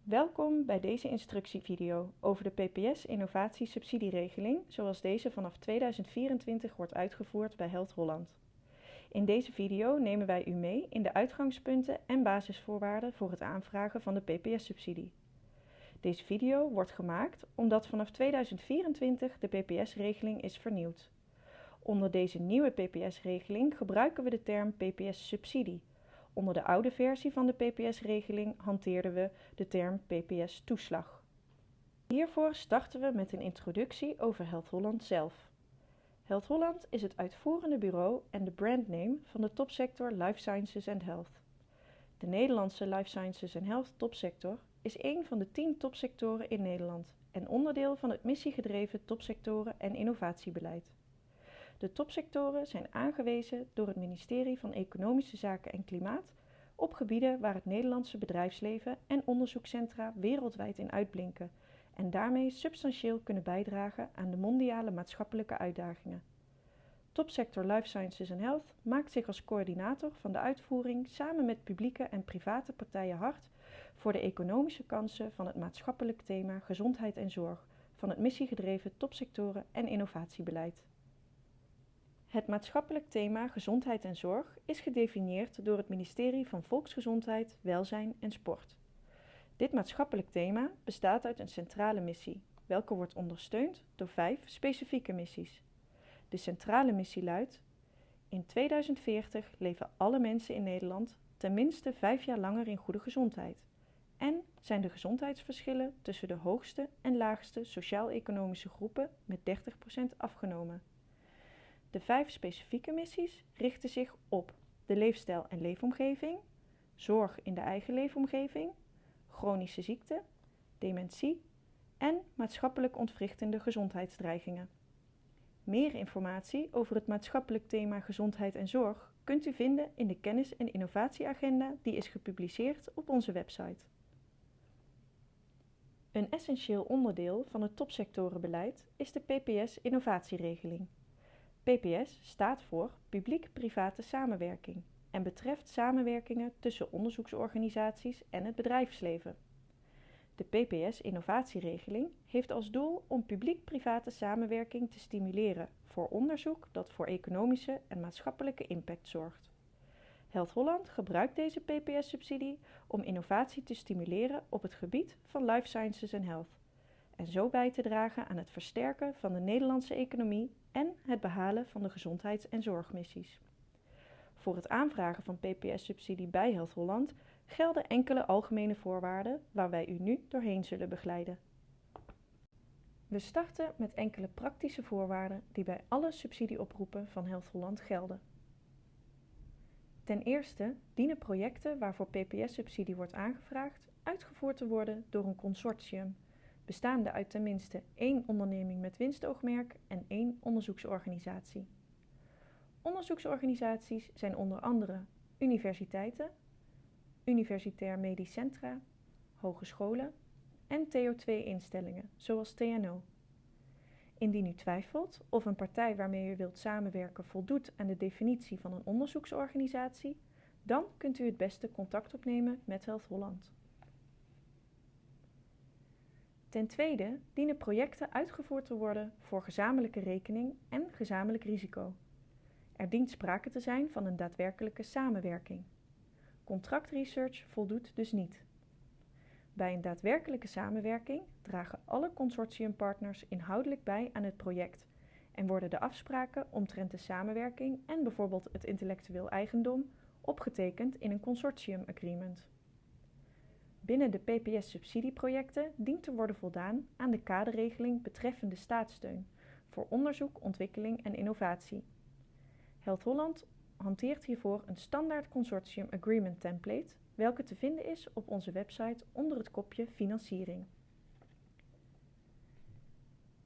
Welkom bij deze instructievideo over de PPS-innovatiesubsidieregeling zoals deze vanaf 2024 wordt uitgevoerd bij Health Holland. In deze video nemen wij u mee in de uitgangspunten en basisvoorwaarden voor het aanvragen van de PPS-subsidie. Deze video wordt gemaakt omdat vanaf 2024 de PPS-regeling is vernieuwd. Onder deze nieuwe PPS-regeling gebruiken we de term PPS-subsidie. Onder de oude versie van de PPS-regeling hanteerden we de term PPS-toeslag. Hiervoor starten we met een introductie over Health Holland zelf. Health Holland is het uitvoerende bureau en de brandname van de topsector Life Sciences and Health. De Nederlandse Life Sciences and Health topsector is een van de 10 topsectoren in Nederland en onderdeel van het missiegedreven topsectoren- en innovatiebeleid. De topsectoren zijn aangewezen door het ministerie van Economische Zaken en Klimaat op gebieden waar het Nederlandse bedrijfsleven en onderzoekscentra wereldwijd in uitblinken en daarmee substantieel kunnen bijdragen aan de mondiale maatschappelijke uitdagingen. Topsector Life Sciences and Health maakt zich als coördinator van de uitvoering samen met publieke en private partijen hard voor de economische kansen van het maatschappelijk thema gezondheid en zorg van het missiegedreven topsectoren- en innovatiebeleid. Het maatschappelijk thema gezondheid en zorg is gedefinieerd door het ministerie van Volksgezondheid, Welzijn en Sport. Dit maatschappelijk thema bestaat uit een centrale missie, welke wordt ondersteund door 5 specifieke missies. De centrale missie luidt: in 2040 leven alle mensen in Nederland tenminste 5 jaar langer in goede gezondheid en zijn de gezondheidsverschillen tussen de hoogste en laagste sociaal-economische groepen met 30% afgenomen. De 5 specifieke missies richten zich op de leefstijl en leefomgeving, zorg in de eigen leefomgeving, chronische ziekte, dementie en maatschappelijk ontwrichtende gezondheidsdreigingen. Meer informatie over het maatschappelijk thema gezondheid en zorg kunt u vinden in de kennis- en innovatieagenda die is gepubliceerd op onze website. Een essentieel onderdeel van het topsectorenbeleid is de PPS-innovatieregeling. PPS staat voor publiek-private samenwerking en betreft samenwerkingen tussen onderzoeksorganisaties en het bedrijfsleven. De PPS-innovatieregeling heeft als doel om publiek-private samenwerking te stimuleren voor onderzoek dat voor economische en maatschappelijke impact zorgt. Health Holland gebruikt deze PPS-subsidie om innovatie te stimuleren op het gebied van Life Sciences and Health en zo bij te dragen aan het versterken van de Nederlandse economie en het behalen van de gezondheids- en zorgmissies. Voor het aanvragen van PPS-subsidie bij Health Holland gelden enkele algemene voorwaarden waar wij u nu doorheen zullen begeleiden. We starten met enkele praktische voorwaarden die bij alle subsidieoproepen van Health Holland gelden. Ten eerste dienen projecten waarvoor PPS-subsidie wordt aangevraagd uitgevoerd te worden door een consortium, bestaande uit tenminste 1 onderneming met winstoogmerk en 1 onderzoeksorganisatie. Onderzoeksorganisaties zijn onder andere universiteiten, universitair medisch centra, hogescholen en TO2-instellingen, zoals TNO. Indien u twijfelt of een partij waarmee u wilt samenwerken voldoet aan de definitie van een onderzoeksorganisatie, dan kunt u het beste contact opnemen met Health Holland. Ten tweede dienen projecten uitgevoerd te worden voor gezamenlijke rekening en gezamenlijk risico. Er dient sprake te zijn van een daadwerkelijke samenwerking. Contractresearch voldoet dus niet. Bij een daadwerkelijke samenwerking dragen alle consortiumpartners inhoudelijk bij aan het project en worden de afspraken omtrent de samenwerking en bijvoorbeeld het intellectueel eigendom opgetekend in een consortium agreement. Binnen de PPS-subsidieprojecten dient te worden voldaan aan de kaderregeling betreffende staatssteun voor onderzoek, ontwikkeling en innovatie. Health Holland hanteert hiervoor een standaard consortium agreement template, welke te vinden is op onze website onder het kopje Financiering.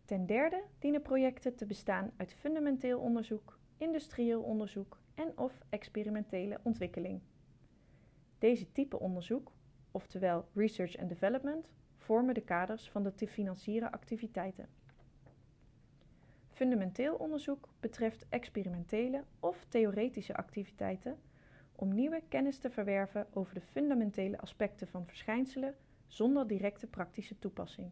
Ten derde dienen projecten te bestaan uit fundamenteel onderzoek, industrieel onderzoek en/of experimentele ontwikkeling. Deze type onderzoek, oftewel Research and Development, vormen de kaders van de te financieren activiteiten. Fundamenteel onderzoek betreft experimentele of theoretische activiteiten om nieuwe kennis te verwerven over de fundamentele aspecten van verschijnselen, zonder directe praktische toepassing.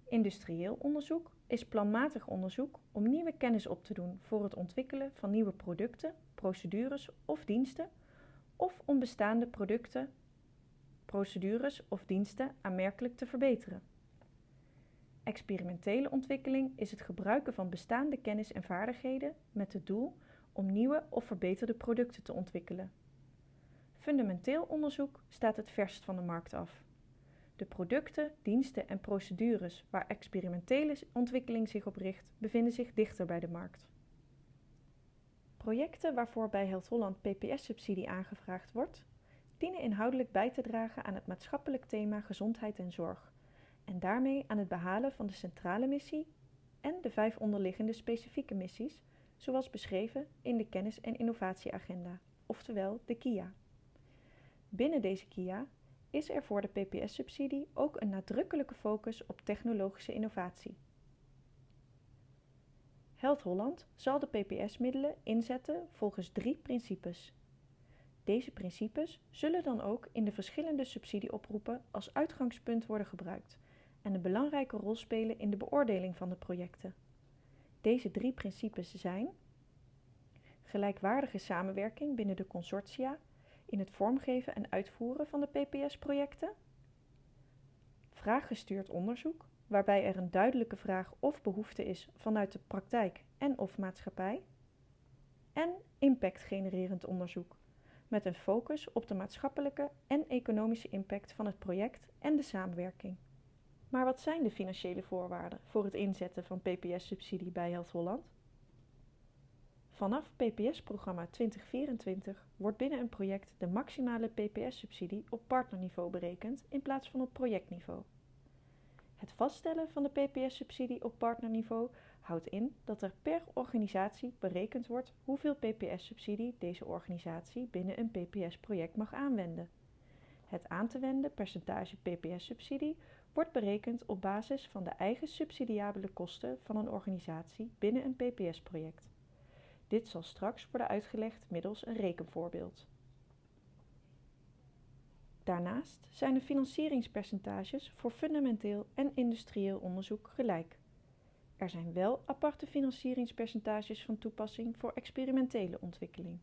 Industrieel onderzoek is planmatig onderzoek om nieuwe kennis op te doen voor het ontwikkelen van nieuwe producten, procedures of diensten, of om bestaande producten, procedures of diensten aanmerkelijk te verbeteren. Experimentele ontwikkeling is het gebruiken van bestaande kennis en vaardigheden met het doel om nieuwe of verbeterde producten te ontwikkelen. Fundamenteel onderzoek staat het verst van de markt af. De producten, diensten en procedures waar experimentele ontwikkeling zich op richt, bevinden zich dichter bij de markt. Projecten waarvoor bij Health Holland PPS-subsidie aangevraagd wordt, dienen inhoudelijk bij te dragen aan het maatschappelijk thema gezondheid en zorg en daarmee aan het behalen van de centrale missie en de 5 onderliggende specifieke missies, zoals beschreven in de Kennis- en Innovatieagenda, oftewel de KIA. Binnen deze KIA is er voor de PPS-subsidie ook een nadrukkelijke focus op technologische innovatie. Health Holland zal de PPS-middelen inzetten volgens 3 principes. Deze principes zullen dan ook in de verschillende subsidieoproepen als uitgangspunt worden gebruikt en een belangrijke rol spelen in de beoordeling van de projecten. Deze 3 principes zijn: gelijkwaardige samenwerking binnen de consortia in het vormgeven en uitvoeren van de PPS-projecten, vraaggestuurd onderzoek, waarbij er een duidelijke vraag of behoefte is vanuit de praktijk en/of maatschappij, en impactgenererend onderzoek, met een focus op de maatschappelijke en economische impact van het project en de samenwerking. Maar wat zijn de financiële voorwaarden voor het inzetten van PPS-subsidie bij Health Holland? Vanaf PPS-programma 2024 wordt binnen een project de maximale PPS-subsidie op partnerniveau berekend in plaats van op projectniveau. Het vaststellen van de PPS-subsidie op partnerniveau houdt in dat er per organisatie berekend wordt hoeveel PPS-subsidie deze organisatie binnen een PPS-project mag aanwenden. Het aan te wenden percentage PPS-subsidie wordt berekend op basis van de eigen subsidiabele kosten van een organisatie binnen een PPS-project. Dit zal straks worden uitgelegd middels een rekenvoorbeeld. Daarnaast zijn de financieringspercentages voor fundamenteel en industrieel onderzoek gelijk. Er zijn wel aparte financieringspercentages van toepassing voor experimentele ontwikkeling.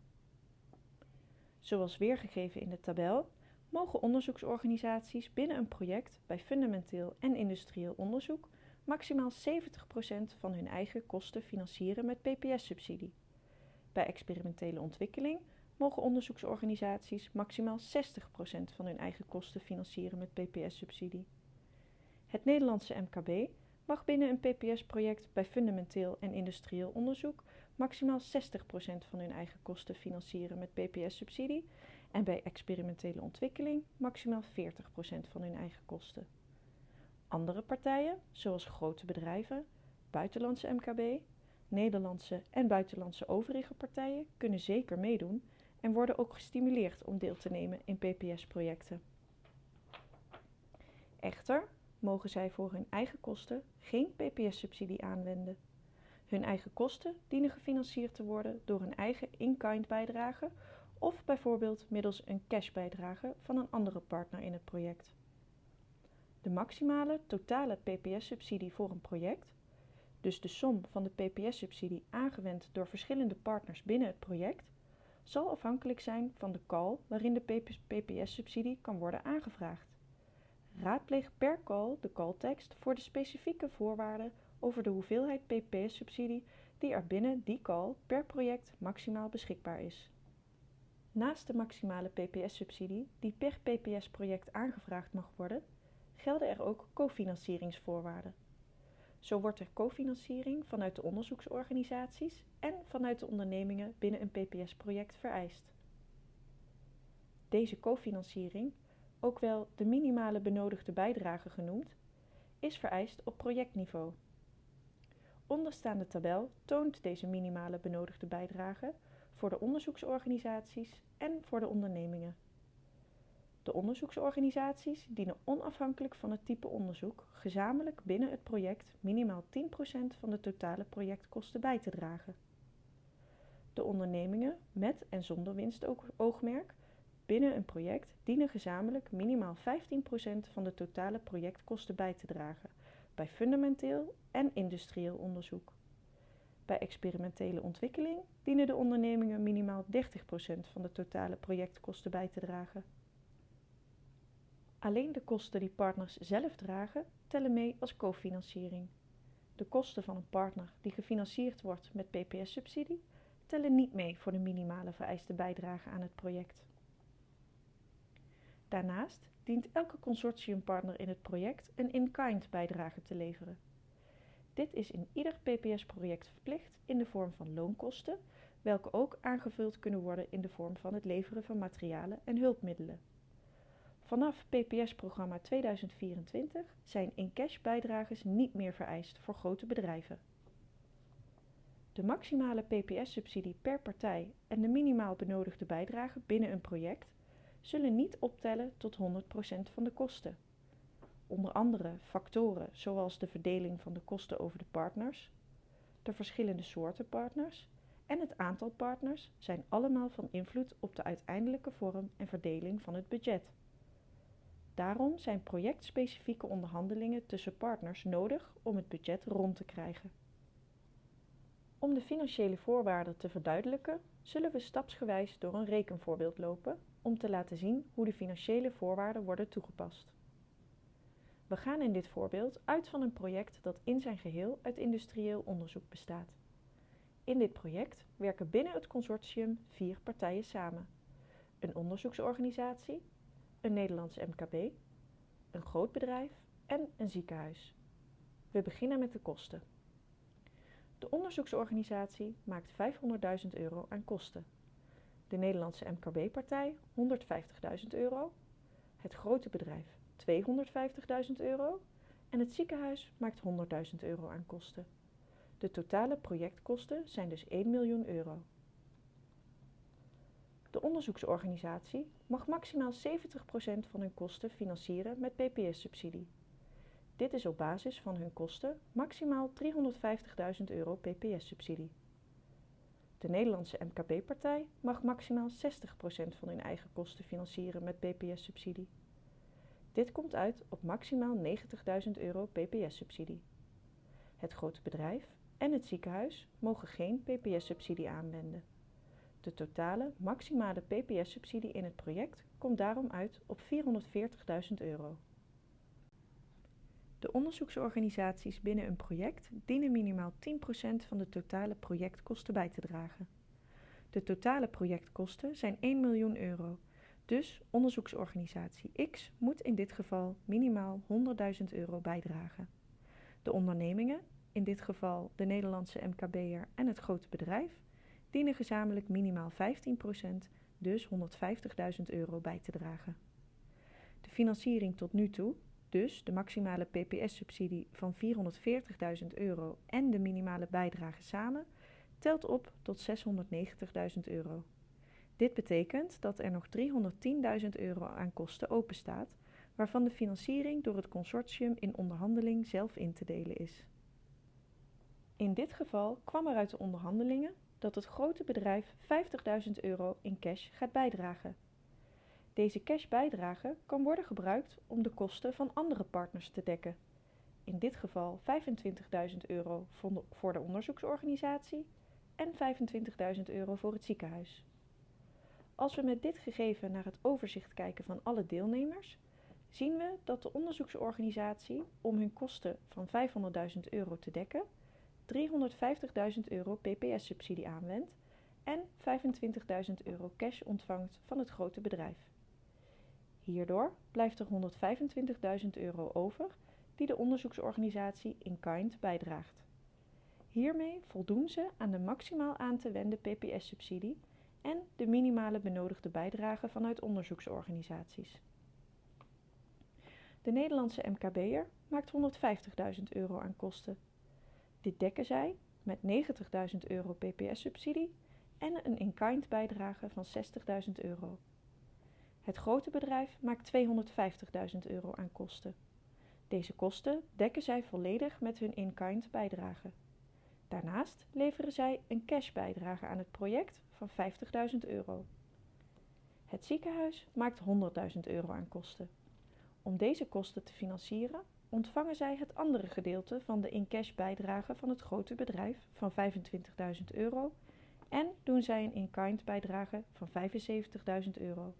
Zoals weergegeven in de tabel, mogen onderzoeksorganisaties binnen een project bij fundamenteel en industrieel onderzoek maximaal 70% van hun eigen kosten financieren met PPS-subsidie. Bij experimentele ontwikkeling mogen onderzoeksorganisaties maximaal 60% van hun eigen kosten financieren met PPS-subsidie. Het Nederlandse MKB mag binnen een PPS-project bij fundamenteel en industrieel onderzoek maximaal 60% van hun eigen kosten financieren met PPS-subsidie en bij experimentele ontwikkeling maximaal 40% van hun eigen kosten. Andere partijen, zoals grote bedrijven, buitenlandse MKB, Nederlandse en buitenlandse overige partijen kunnen zeker meedoen en worden ook gestimuleerd om deel te nemen in PPS-projecten. Echter mogen zij voor hun eigen kosten geen PPS-subsidie aanwenden. Hun eigen kosten dienen gefinancierd te worden door een eigen in-kind bijdrage of bijvoorbeeld middels een cashbijdrage van een andere partner in het project. De maximale totale PPS-subsidie voor een project, dus de som van de PPS-subsidie aangewend door verschillende partners binnen het project, zal afhankelijk zijn van de call waarin de PPS-subsidie kan worden aangevraagd. Raadpleeg per call de calltekst voor de specifieke voorwaarden over de hoeveelheid PPS-subsidie die er binnen die call per project maximaal beschikbaar is. Naast de maximale PPS-subsidie die per PPS-project aangevraagd mag worden, gelden er ook cofinancieringsvoorwaarden. Zo wordt er cofinanciering vanuit de onderzoeksorganisaties en vanuit de ondernemingen binnen een PPS-project vereist. Deze cofinanciering, ook wel de minimale benodigde bijdrage genoemd, is vereist op projectniveau. Onderstaande tabel toont deze minimale benodigde bijdrage voor de onderzoeksorganisaties en voor de ondernemingen. De onderzoeksorganisaties dienen onafhankelijk van het type onderzoek gezamenlijk binnen het project minimaal 10% van de totale projectkosten bij te dragen. De ondernemingen met en zonder winstoogmerk binnen een project dienen gezamenlijk minimaal 15% van de totale projectkosten bij te dragen bij fundamenteel en industrieel onderzoek. Bij experimentele ontwikkeling dienen de ondernemingen minimaal 30% van de totale projectkosten bij te dragen. Alleen de kosten die partners zelf dragen tellen mee als cofinanciering. De kosten van een partner die gefinancierd wordt met PPS-subsidie tellen niet mee voor de minimale vereiste bijdrage aan het project. Daarnaast dient elke consortiumpartner in het project een in-kind bijdrage te leveren. Dit is in ieder PPS-project verplicht in de vorm van loonkosten, welke ook aangevuld kunnen worden in de vorm van het leveren van materialen en hulpmiddelen. Vanaf PPS-programma 2024 zijn in-cash bijdrages niet meer vereist voor grote bedrijven. De maximale PPS-subsidie per partij en de minimaal benodigde bijdrage binnen een project zullen niet optellen tot 100% van de kosten. Onder andere factoren zoals de verdeling van de kosten over de partners, de verschillende soorten partners en het aantal partners zijn allemaal van invloed op de uiteindelijke vorm en verdeling van het budget. Daarom zijn projectspecifieke onderhandelingen tussen partners nodig om het budget rond te krijgen. Om de financiële voorwaarden te verduidelijken, zullen we stapsgewijs door een rekenvoorbeeld lopen om te laten zien hoe de financiële voorwaarden worden toegepast. We gaan in dit voorbeeld uit van een project dat in zijn geheel uit industrieel onderzoek bestaat. In dit project werken binnen het consortium 4 partijen samen: een onderzoeksorganisatie, een Nederlands MKB, een groot bedrijf en een ziekenhuis. We beginnen met de kosten. De onderzoeksorganisatie maakt €500.000 aan kosten. De Nederlandse MKB-partij €150.000, het grote bedrijf €250.000 en het ziekenhuis maakt €100.000 aan kosten. De totale projectkosten zijn dus €1 miljoen. De onderzoeksorganisatie mag maximaal 70% van hun kosten financieren met PPS-subsidie. Dit is op basis van hun kosten maximaal €350.000 PPS-subsidie. De Nederlandse MKB-partij mag maximaal 60% van hun eigen kosten financieren met PPS-subsidie. Dit komt uit op maximaal €90.000 PPS-subsidie. Het grote bedrijf en het ziekenhuis mogen geen PPS-subsidie aanwenden. De totale maximale PPS-subsidie in het project komt daarom uit op €440.000. De onderzoeksorganisaties binnen een project dienen minimaal 10% van de totale projectkosten bij te dragen. De totale projectkosten zijn €1 miljoen, dus onderzoeksorganisatie X moet in dit geval minimaal €100.000 bijdragen. De ondernemingen, in dit geval de Nederlandse MKB'er en het grote bedrijf, dienen gezamenlijk minimaal 15%, dus €150.000 bij te dragen. De financiering tot nu toe, dus de maximale PPS-subsidie van €440.000 en de minimale bijdrage samen, telt op tot €690.000. Dit betekent dat er nog €310.000 aan kosten openstaat, waarvan de financiering door het consortium in onderhandeling zelf in te delen is. In dit geval kwam er uit de onderhandelingen dat het grote bedrijf €50.000 in cash gaat bijdragen. Deze cashbijdrage kan worden gebruikt om de kosten van andere partners te dekken. In dit geval €25.000 voor de onderzoeksorganisatie en €25.000 voor het ziekenhuis. Als we met dit gegeven naar het overzicht kijken van alle deelnemers, zien we dat de onderzoeksorganisatie om hun kosten van €500.000 te dekken €350.000 PPS-subsidie aanwendt en €25.000 cash ontvangt van het grote bedrijf. Hierdoor blijft er €125.000 over die de onderzoeksorganisatie in kind bijdraagt. Hiermee voldoen ze aan de maximaal aan te wenden PPS-subsidie en de minimale benodigde bijdrage vanuit onderzoeksorganisaties. De Nederlandse MKB'er maakt €150.000 aan kosten. Dit dekken zij met €90.000 PPS-subsidie en een in-kind bijdrage van €60.000. Het grote bedrijf maakt €250.000 aan kosten. Deze kosten dekken zij volledig met hun in-kind bijdrage. Daarnaast leveren zij een cashbijdrage aan het project van €50.000. Het ziekenhuis maakt €100.000 aan kosten. Om deze kosten te financieren ontvangen zij het andere gedeelte van de in-cash bijdrage van het grote bedrijf van €25.000 en doen zij een in-kind bijdrage van €75.000.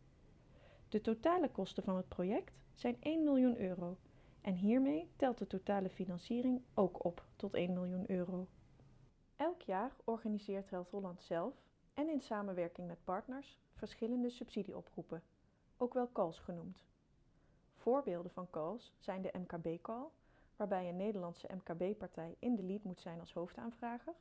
De totale kosten van het project zijn €1 miljoen en hiermee telt de totale financiering ook op tot €1 miljoen. Elk jaar organiseert Health Holland zelf en in samenwerking met partners verschillende subsidieoproepen, ook wel calls genoemd. Voorbeelden van calls zijn de MKB-call, waarbij een Nederlandse MKB-partij in de lead moet zijn als hoofdaanvrager,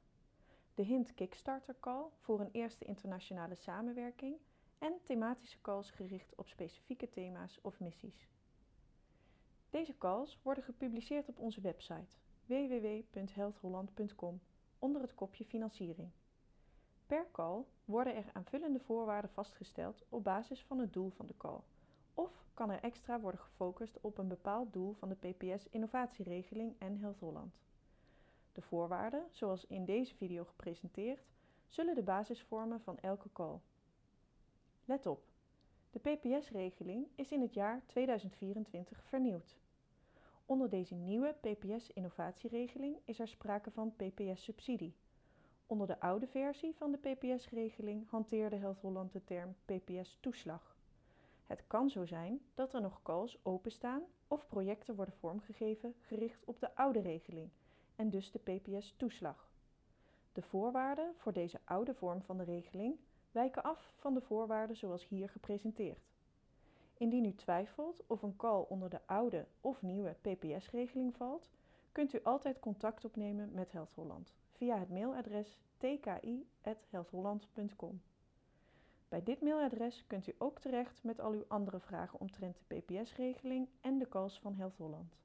de HINT Kickstarter Call voor een eerste internationale samenwerking en thematische calls gericht op specifieke thema's of missies. Deze calls worden gepubliceerd op onze website www.healthholland.com onder het kopje financiering. Per call worden er aanvullende voorwaarden vastgesteld op basis van het doel van de call, of kan er extra worden gefocust op een bepaald doel van de PPS-innovatieregeling en Health Holland. De voorwaarden, zoals in deze video gepresenteerd, zullen de basis vormen van elke call. Let op, de PPS-regeling is in het jaar 2024 vernieuwd. Onder deze nieuwe PPS-innovatieregeling is er sprake van PPS-subsidie. Onder de oude versie van de PPS-regeling hanteerde Health Holland de term PPS-toeslag. Het kan zo zijn dat er nog calls openstaan of projecten worden vormgegeven gericht op de oude regeling en dus de PPS-toeslag. De voorwaarden voor deze oude vorm van de regeling wijken af van de voorwaarden zoals hier gepresenteerd. Indien u twijfelt of een call onder de oude of nieuwe PPS-regeling valt, kunt u altijd contact opnemen met Health Holland via het mailadres tki@healthholland.com. Bij dit mailadres kunt u ook terecht met al uw andere vragen omtrent de PPS-regeling en de calls van Health Holland.